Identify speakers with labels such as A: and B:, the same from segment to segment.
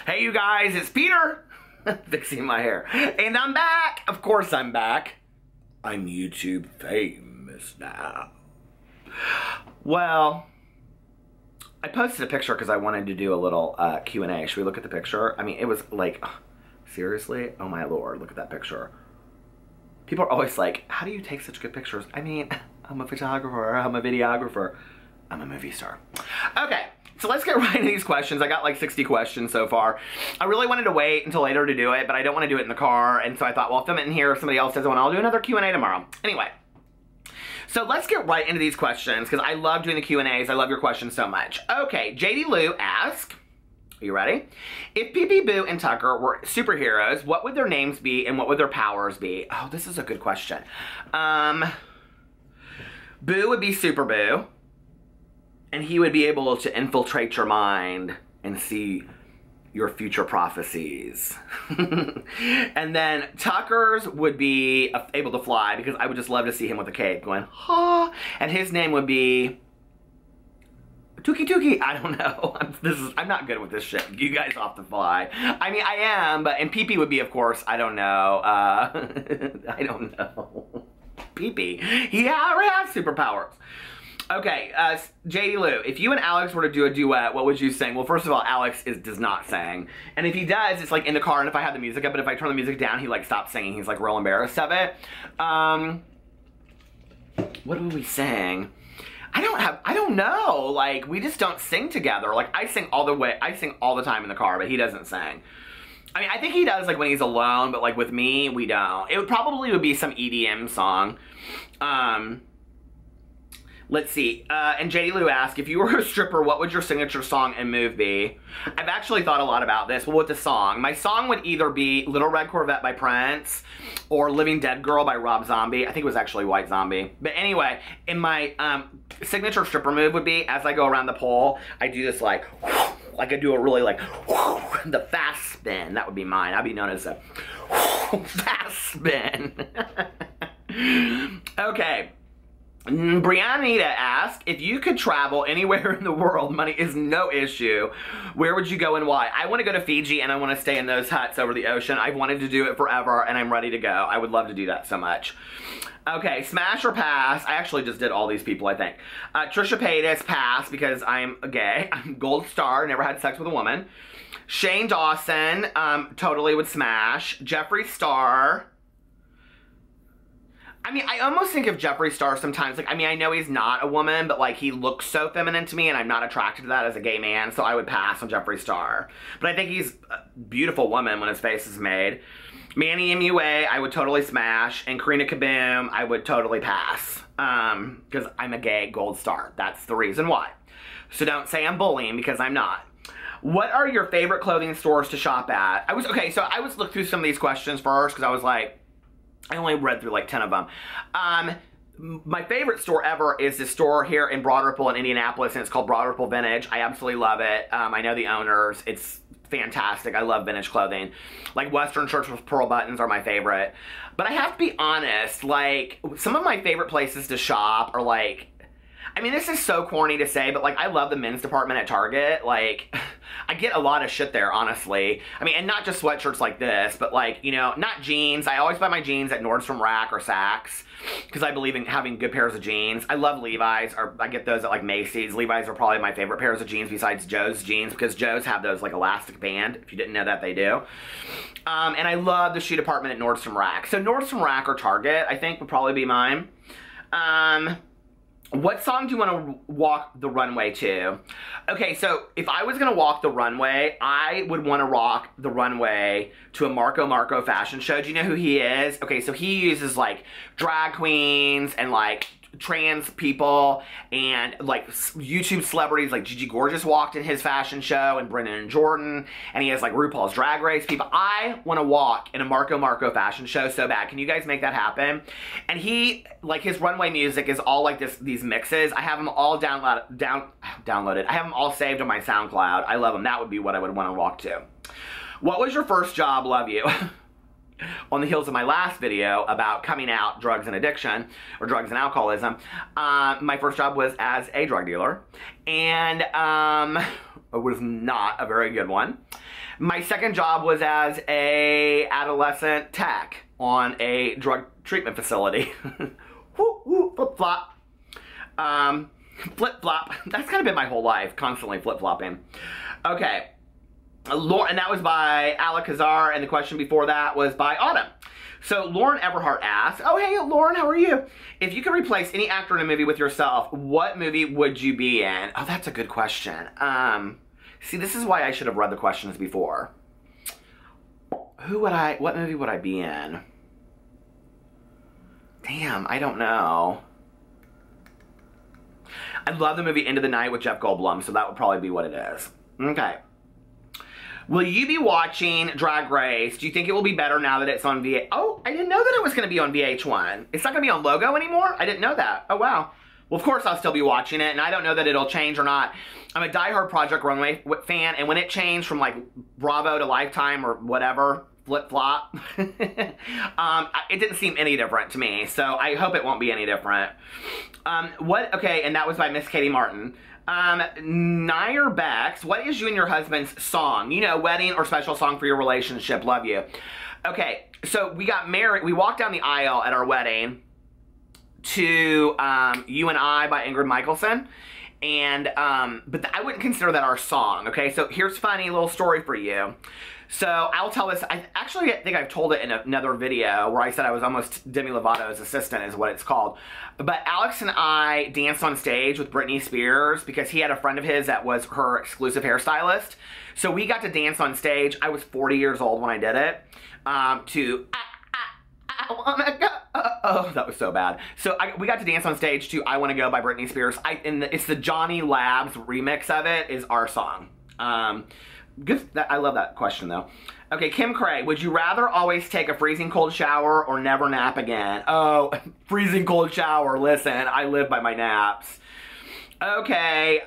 A: Hey you guys, it's Peter, fixing my hair, and I'm back. Of course I'm back. I'm YouTube famous now. Well, I posted a picture because I wanted to do a little Q&A. Should we look at the picture? I mean, it was like, seriously? Oh my lord, look at that picture. People are always like, how do you take such good pictures? I mean, I'm a photographer, I'm a videographer, I'm a movie star. Okay. So let's get right into these questions. I got like 60 questions so far. I really wanted to wait until later to do it, but I don't want to do it in the car. And so I thought, well, I'll film it in here. If somebody else does one, I'll do another Q&A tomorrow. Anyway, so let's get right into these questions because I love doing the Q&As. I love your questions so much. Okay, JD Lou asks, are you ready? If Pee-Pee, Boo, and Tucker were superheroes, what would their names be and what would their powers be? Oh, this is a good question. Boo would be Super Boo. And he would be able to infiltrate your mind and see your future prophecies. And then Tucker's would be able to fly because I would just love to see him with a cape going, ha. And his name would be Tookie Tookie. I don't know. I'm not good with this shit. You guys off the fly. I mean, I am, but, and Pee-Pee would be, of course, I don't know. I don't know. Pee-Pee. He already has superpowers. Okay, JD Lou, if you and Alex were to do a duet, what would you sing? Well, first of all, Alex does not sing. And if he does, it's like in the car, and if I have the music up, but if I turn the music down, he like stops singing. He's like real embarrassed of it. What would we sing? I don't know. Like, we just don't sing together. Like, I sing all the time in the car, but he doesn't sing. I mean, I think he does like when he's alone, but like with me, we don't. It would be some EDM song. Let's see, and JD Lou asked, if you were a stripper, what would your signature song and move be? I've actually thought a lot about this. Well, with the song, my song would either be Little Red Corvette by Prince or Living Dead Girl by Rob Zombie. I think it was actually White Zombie. But anyway, in my signature stripper move would be, as I go around the pole, I do this like I do a really like, the fast spin. That would be mine. I'd be known as a fast spin. Okay. Brianita asked, if you could travel anywhere in the world, money is no issue, where would you go and why? I want to go to Fiji and I want to stay in those huts over the ocean. I've wanted to do it forever and I'm ready to go. I would love to do that so much. Okay, smash or pass? I actually just did all these people, I think. Trisha Paytas, pass because I'm gay. I'm gold star, never had sex with a woman. Shane Dawson, totally would smash. Jeffree Star. I mean, I almost think of Jeffree Star sometimes, like, I mean, I know he's not a woman, but, like, he looks so feminine to me, and I'm not attracted to that as a gay man, so I would pass on Jeffree Star. But I think he's a beautiful woman when his face is made. Manny MUA, I would totally smash, and Karina Kaboom, I would totally pass, because I'm a gay gold star. That's the reason why. So don't say I'm bullying, because I'm not. What are your favorite clothing stores to shop at? I was looked through some of these questions first, because I was like, I only read through like 10 of them. My favorite store ever is this store here in Broad Ripple in Indianapolis, and it's called Broad Ripple Vintage. I absolutely love it. I know the owners. It's fantastic. I love vintage clothing. Like Western shirts with pearl buttons are my favorite. But I have to be honest, like, some of my favorite places to shop are like, I mean, this is so corny to say, but like, I love the men's department at Target. Like, I get a lot of shit there, honestly. I mean, and not just sweatshirts like this, but like, you know, not jeans. I always buy my jeans at Nordstrom Rack or Saks because I believe in having good pairs of jeans. I love Levi's, or I get those at like Macy's. Levi's are probably my favorite pairs of jeans besides Joe's jeans because Joe's have those like elastic band. If you didn't know that, they do. And I love the shoe department at Nordstrom Rack. So Nordstrom Rack or Target, I think, would probably be mine. What song do you want to walk the runway to? Okay, so if I was going to walk the runway, I would want to rock the runway to a Marco fashion show. Do you know who he is? Okay, so he uses like drag queens and like trans people and like YouTube celebrities. Like Gigi Gorgeous walked in his fashion show, and Brennan and Jordan, and he has like RuPaul's Drag Race people. I want to walk in a Marco fashion show so bad. Can you guys make that happen? And he, like, his runway music is all like these mixes. I have them all downloaded. I have them all saved on my SoundCloud. I love them. That would be what I would want to walk to. What was your first job? Love you. On the heels of my last video about coming out, drugs and addiction, or drugs and alcoholism, my first job was as a drug dealer, and it was not a very good one. My second job was as a adolescent tech on a drug treatment facility. Woo, woo, flip-flop. Flip-flop. That's kind of been my whole life, constantly flip-flopping. Okay. And that was by Alcazar, and the question before that was by Autumn. So Lauren Everhart asks, oh, hey, Lauren, how are you? If you could replace any actor in a movie with yourself, what movie would you be in? Oh, that's a good question. See, this is why I should have read the questions before. What movie would I be in? Damn, I don't know. I love the movie End of the Night with Jeff Goldblum, so that would probably be what it is. Okay. Will you be watching Drag Race? Do you think it will be better now that it's on VH? Oh, I didn't know that it was going to be on VH1. It's not going to be on Logo anymore? I didn't know that. Oh, wow. Well, of course I'll still be watching it, and I don't know that it'll change or not. I'm a diehard Project Runway fan, and when it changed from, like, Bravo to Lifetime or whatever, flip-flop, it didn't seem any different to me, so I hope it won't be any different. Okay, and that was by Miss Katie Martin. Nair Bex, what is you and your husband's song? You know, wedding or special song for your relationship. Love you. Okay, so we got married. We walked down the aisle at our wedding to You and I by Ingrid Michaelson. And, but I wouldn't consider that our song, okay? So here's a funny little story for you. So I'll tell this, I think I've told it in another video where I said I was almost Demi Lovato's assistant is what it's called. But Alex and I danced on stage with Britney Spears because he had a friend of his that was her exclusive hairstylist. So we got to dance on stage. I was 40 years old when I did it. I wanna go. Oh, that was so bad. So we got to dance on stage to I Wanna Go by Britney Spears. It's the Johnny Labs remix of it is our song. I love that question though. Okay, Kim Cray, would you rather always take a freezing cold shower or never nap again? Oh, freezing cold shower. Listen, I live by my naps. Okay,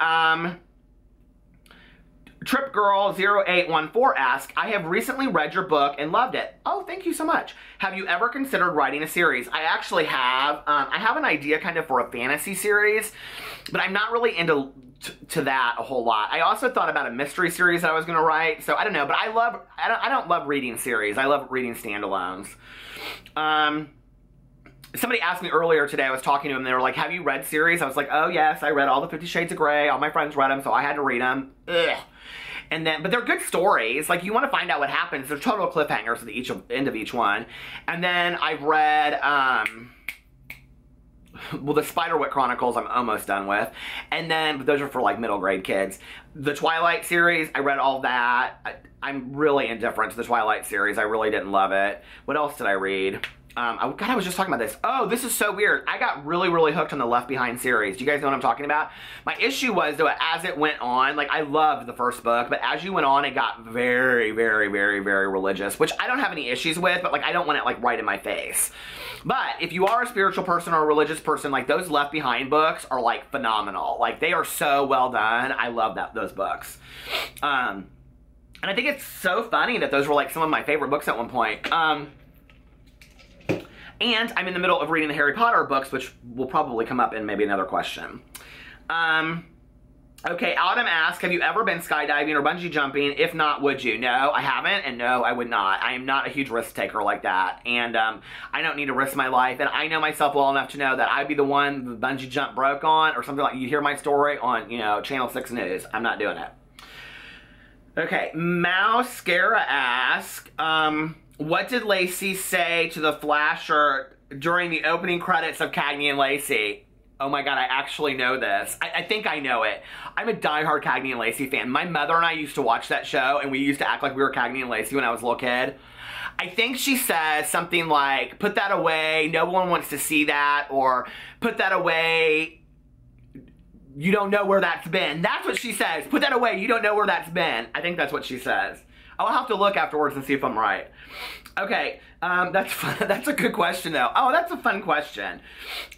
A: Trip Girl 0814 asks, I have recently read your book and loved it. Oh, thank you so much. Have you ever considered writing a series? I actually have. I have an idea kind of for a fantasy series, but I'm not really into that a whole lot. I also thought about a mystery series that I was going to write, so I don't know, but I don't love reading series. I love reading standalones. Somebody asked me earlier today, I was talking to them, they were like, have you read series? I was like, oh yes, I read all the 50 Shades of Grey, all my friends read them, so I had to read them. Ugh. And then, but they're good stories. Like, you want to find out what happens. They're total cliffhangers at the end of each one. And then I've read, well, the Spiderwick Chronicles I'm almost done with. And then, but those are for like middle grade kids. The Twilight series, I read all that. I'm really indifferent to the Twilight series. I really didn't love it. What else did I read? God, I was just talking about this. Oh, this is so weird. I got really, really hooked on the Left Behind series. Do you guys know what I'm talking about? My issue was, though, as it went on, like, I loved the first book, but as you went on, it got very, very, very, very religious, which I don't have any issues with, but, like, I don't want it, like, right in my face. But if you are a spiritual person or a religious person, like, those Left Behind books are, like, phenomenal. Like, they are so well done. I love those books. And I think it's so funny that those were, like, some of my favorite books at one point. And I'm in the middle of reading the Harry Potter books, which will probably come up in maybe another question. Okay, Autumn asks, have you ever been skydiving or bungee jumping? If not, would you? No, I haven't, and no, I would not. I am not a huge risk taker like that, and I don't need to risk my life, and I know myself well enough to know that I'd be the one the bungee jump broke on, or something like, you hear my story on, you know, Channel 6 News. I'm not doing it. Okay, Mouscara asks, what did Lacey say to the Flasher during the opening credits of Cagney and Lacey? Oh my god, I actually know this. I think I know it. I'm a diehard Cagney and Lacey fan. My mother and I used to watch that show, and we used to act like we were Cagney and Lacey when I was a little kid. I think she says something like, put that away, no one wants to see that, or put that away, you don't know where that's been. That's what she says. Put that away, you don't know where that's been. I think that's what she says. I'll have to look afterwards and see if I'm right. Okay, that's fun. That's a good question, though. Oh, that's a fun question.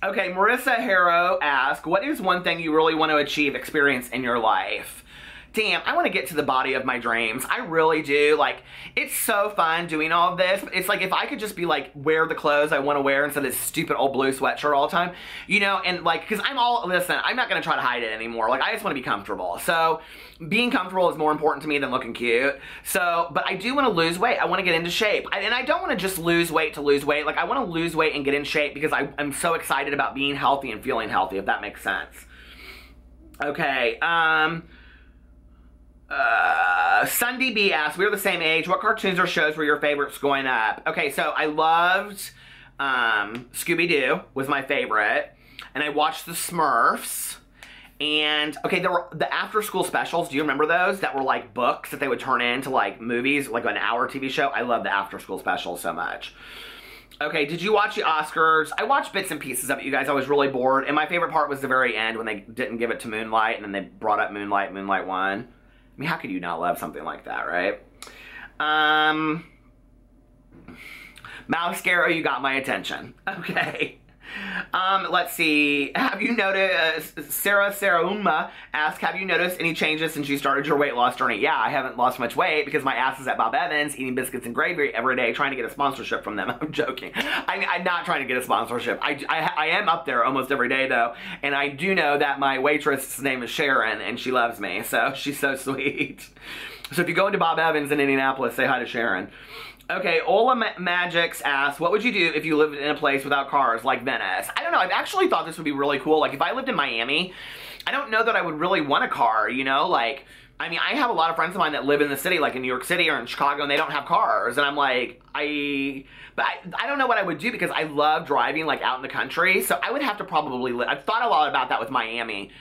A: Okay, Marissa Harrow asks, what is one thing you really want to experience in your life? damn, I want to get to the body of my dreams. I really do. Like, it's so fun doing all of this. It's like, if I could just be like, wear the clothes I want to wear instead of this stupid old blue sweatshirt all the time, you know, and like, because listen, I'm not going to try to hide it anymore. Like, I just want to be comfortable. So being comfortable is more important to me than looking cute. So, but I do want to lose weight. I want to get into shape. And I don't want to just lose weight to lose weight. Like, I want to lose weight and get in shape because I'm so excited about being healthy and feeling healthy, if that makes sense. Okay, Sunday B asks, we're the same age. What cartoons or shows were your favorites growing up? Okay, so I loved Scooby-Doo was my favorite. And I watched the Smurfs. And, okay, there were the after-school specials. Do you remember those? That were like books that they would turn into like movies, like an hour TV show. I love the after-school specials so much. Okay, did you watch the Oscars? I watched bits and pieces of it, you guys. I was really bored. And my favorite part was the very end when they didn't give it to Moonlight and then they brought up Moonlight. Moonlight won. I mean, how could you not love something like that, right? Mascara, you got my attention. Okay. Let's see. Have you noticed, Sarah Uma asked, have you noticed any changes since you started your weight loss journey? Yeah, I haven't lost much weight because my ass is at Bob Evans eating biscuits and gravy every day trying to get a sponsorship from them. I'm joking. I'm not trying to get a sponsorship. I am up there almost every day though, and I do know that my waitress' name is Sharon and she loves me, so she's so sweet. So if you go into Bob Evans in Indianapolis, say hi to Sharon. Okay, Ola Magix asks, what would you do if you lived in a place without cars, like Venice? I don't know, I've actually thought this would be really cool. Like, if I lived in Miami, I don't know that I would really want a car, you know? Like, I mean, I have a lot of friends of mine that live in the city, like in New York City or in Chicago, and they don't have cars. And I'm like, I don't know what I would do because I love driving, like, out in the country. So I would have to probably live. I've thought a lot about that with Miami.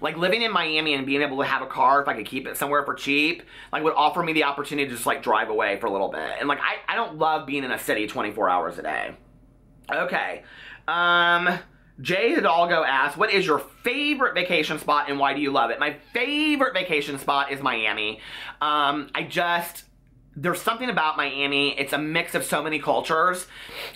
A: Like, living in Miami and being able to have a car, if I could keep it somewhere for cheap, like, would offer me the opportunity to just, like, drive away for a little bit. And, like, I don't love being in a city 24 hours a day. Okay. Jay Hidalgo asks, what is your favorite vacation spot and why do you love it? My favorite vacation spot is Miami. There's something about Miami. It's a mix of so many cultures.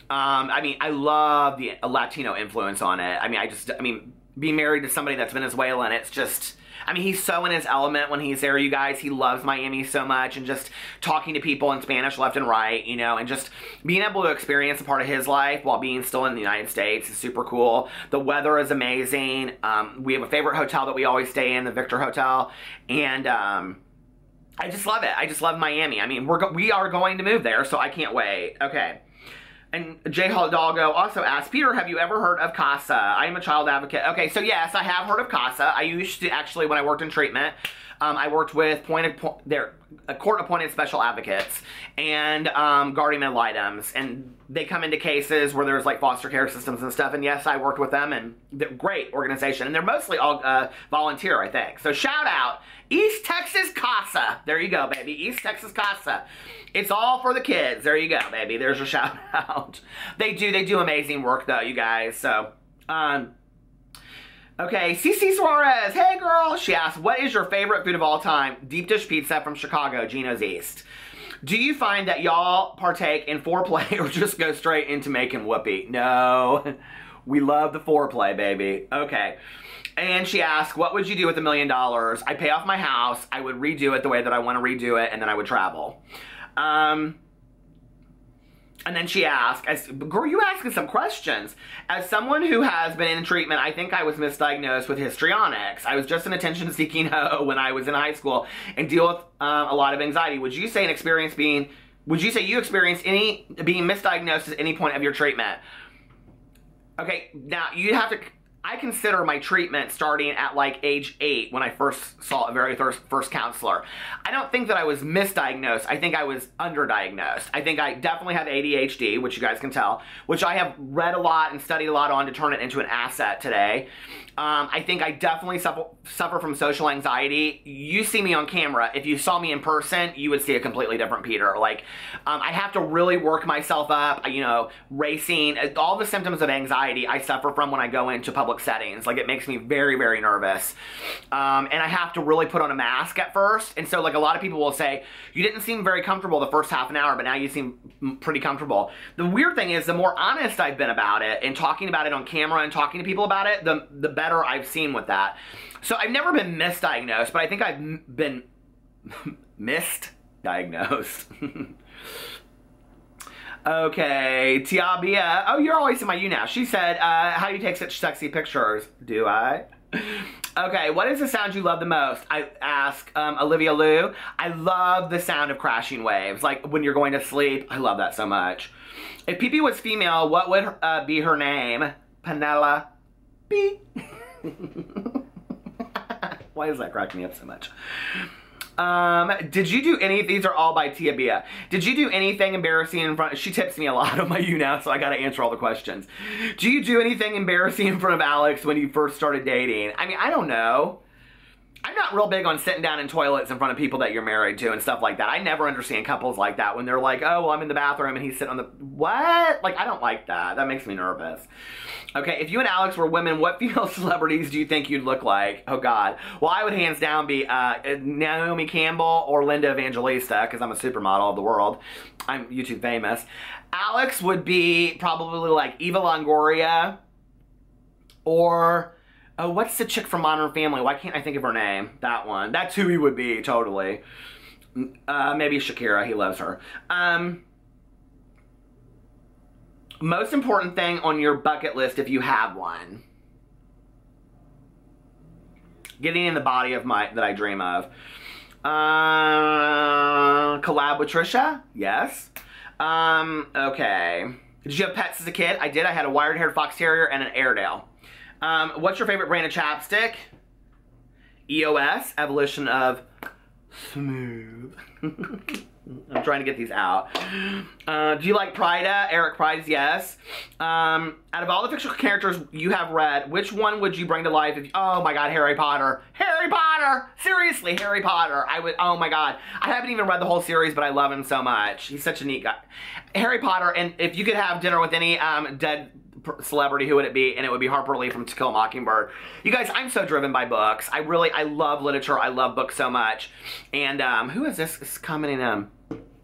A: I mean, I love the Latino influence on it. I mean, being married to somebody that's Venezuelan, it's just, I mean, he's so in his element when he's there, you guys. He loves Miami so much, and just talking to people in Spanish left and right, you know, and just being able to experience a part of his life while being still in the United States is super cool. The weather is amazing. We have a favorite hotel that we always stay in, the Victor Hotel, and I just love it. I just love Miami. I mean, we are going to move there, so I can't wait. Okay. And Jay Hidalgo also asked, Peter, have you ever heard of CASA? I am a child advocate. Okay, so yes, I have heard of CASA. I used to, actually, when I worked in treatment, I worked with court-appointed special advocates and guardian ad litems, and they come into cases where there's like foster care systems and stuff, and yes, I worked with them, and they're a great organization, and they're mostly all volunteer, I think. So shout out, East Texas CASA. There you go, baby, East Texas CASA. It's all for the kids. There you go, baby. There's your shout out. They do amazing work though, you guys. So, okay, Cece Suarez. Hey girl. She asked, what is your favorite food of all time? Deep dish pizza from Chicago, Geno's East. Do you find that y'all partake in foreplay or just go straight into making whoopee? No. We love the foreplay, baby. Okay. And she asked, what would you do with $1 million? I'd pay off my house. I would redo it the way that I want to redo it, and then I would travel. And then she asked, girl, you asking some questions. As someone who has been in treatment, I think I was misdiagnosed with histrionics. I was just an attention-seeking hoe when I was in high school and deal with a lot of anxiety. Would you say you experienced being misdiagnosed at any point of your treatment? Okay, now you have to, I consider my treatment starting at like age 8 when I first saw a very first counselor. I don't think that I was misdiagnosed. I think I was underdiagnosed. I think I definitely have ADHD, which you guys can tell, which I have read a lot and studied a lot on to turn it into an asset today. I think I definitely suffer from social anxiety. You see me on camera. If you saw me in person, you would see a completely different Peter. Like, I have to really work myself up, you know, racing, all the symptoms of anxiety I suffer from when I go into public public settings. Like, it makes me very, very nervous. And I have to really put on a mask at first. And so, like, a lot of people will say, you didn't seem very comfortable the first half an hour, but now you seem pretty comfortable. The weird thing is, the more honest I've been about it and talking about it on camera and talking to people about it, the better I've seen with that. So I've never been misdiagnosed, but I think I've been misdiagnosed. Okay, Tiabia. Oh, you're always in my you now. She said, how do you take such sexy pictures? Do I? Okay, what is the sound you love the most? I ask Olivia Liu. I love the sound of crashing waves. Like when you're going to sleep. I love that so much. If Pee-Pee was female, what would be her name? Penelope. Why is that cracking me up so much? Did you do any, these are all by Tia Bia. Did you do anything embarrassing in front, she tips me a lot on my you now, so I gotta answer all the questions. Do you do anything embarrassing in front of Alex when you first started dating? I mean, I don't know. I'm not real big on sitting down in toilets in front of people that you're married to and stuff like that. I never understand couples like that when they're like, oh, well, I'm in the bathroom and he's sitting on the, what? Like, I don't like that. That makes me nervous. Okay, if you and Alex were women, what female celebrities do you think you'd look like? Oh, God. Well, I would hands down be Naomi Campbell or Linda Evangelista, because I'm a supermodel of the world. I'm YouTube famous. Alex would be probably like Eva Longoria or... oh, what's the chick from Modern Family? Why can't I think of her name? That one. That's who he would be, totally. Maybe Shakira. He loves her. Most important thing on your bucket list, if you have one. Getting in the body of that I dream of. Collab with Trisha? Yes. Okay. Did you have pets as a kid? I did. I had a wired-haired fox terrier and an Airedale. What's your favorite brand of chapstick? EOS, Evolution of Smooth. I'm trying to get these out. Do you like Prida? Eric Pride's yes. Out of all the fictional characters you have read, which one would you bring to life if you, oh my God, Harry Potter. Harry Potter! Seriously, Harry Potter. I would, oh my God. I haven't even read the whole series, but I love him so much. He's such a neat guy. Harry Potter, and if you could have dinner with any dead celebrity, who would it be? And it would be Harper Lee from To Kill a Mockingbird. You guys, I'm so driven by books. I love literature. I love books so much. And who is this? Is commenting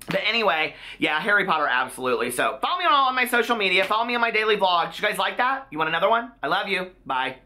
A: But anyway, yeah, Harry Potter, absolutely. So follow me on all of my social media. Follow me on my daily vlogs. You guys like that? You want another one? I love you. Bye.